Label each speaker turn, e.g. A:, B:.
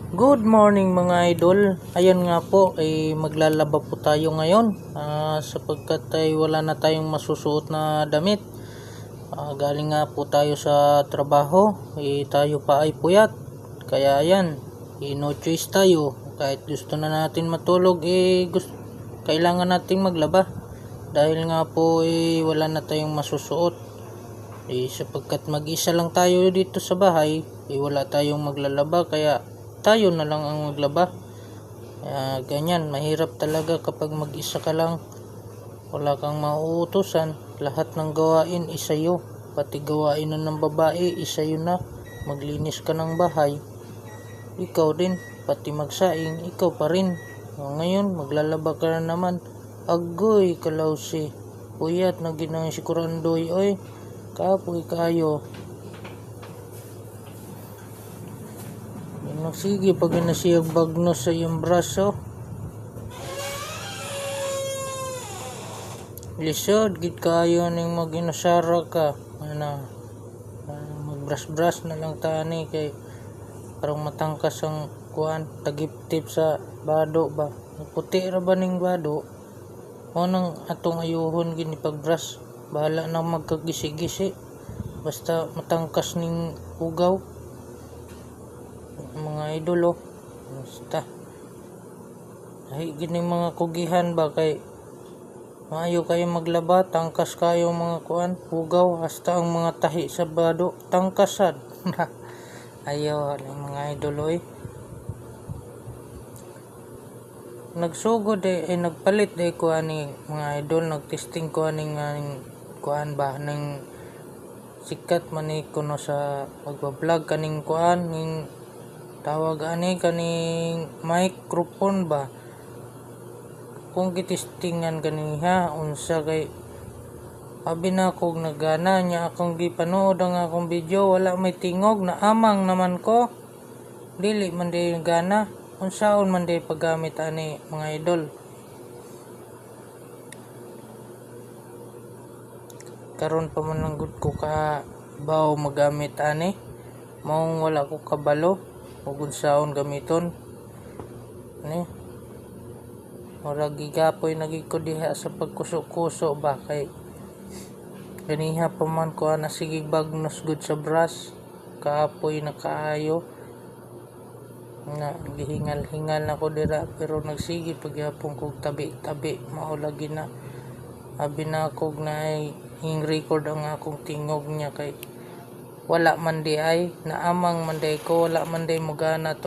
A: Good morning mga idol. Ayan nga po ay maglalaba po tayo ngayon sapagkat ay wala na tayong masusuot na damit. Galing nga po tayo sa trabaho, tayo pa ay puyat. Kaya ayan, no choice tayo. Kahit gusto na natin matulog, kailangan nating maglaba. Dahil nga po wala na tayong masusuot. Sapagkat mag-isa lang tayo dito sa bahay, wala tayong maglalaba, kaya tayo na lang ang maglaba. Ganyan, mahirap talaga kapag mag-isa ka lang, wala kang mauutusan, lahat ng gawain isayo, pati gawain ng babae isayo na. Maglinis ka ng bahay, ikaw din, pati magsaing ikaw pa rin. Ngayon maglalaba ka na naman, agoy kalawsi, puyat na ginang sikurandoy, oy kapoy kayo. Sige, pag nasiyag bagno sa iyong braso, lisod gid kayo ning maginasara ka. Magbras-bras na lang tani kay parang matangkas ang kuan, tagip-tip sa bado ba. Puti ra ba ning bado? O nang atong ayuhon gini pagbras, bahala na magkagisi-gisi. Basta matangkas ning ugaw. Mga idol, basta ay gining mga kugihan ba kay maayo kayo maglaba, tangkas kayo mga kuan, hugaw, hasta ang mga tahi sa bado tangkasan. Ayaw mga idol, nagsugod nagpalit ko ani mga idol, nagtesting ko ani kuan ba ning sikat man kuno sa magba-vlog kaning kuan ning tawag ani kaning microphone ba, kung gitistingan kaniha unsa kay abi na kog nagana nya akong gipanood ang akong video, wala may tingog na amang naman ko, dili man day gana. Unsaon man day paggamit ani mga idol. Karon pa man lang gud ko ka baw magamit ani, maong wala ko kabalo ug unsaon gamiton ni. Ora gigapoy nagig ko diha sa pagkuso-kuso ba kay ganiha pa man ko na sige bagnos gud sa brush, kaapoy na kaayo na gihingal-hingal na ko dira, pero nagsige pagyapon kog tabi-tabi mao lagi na abi na kog na hing record ang akong tingog niya kay wala man di ay naamang man day ko, wala man day mo gana to.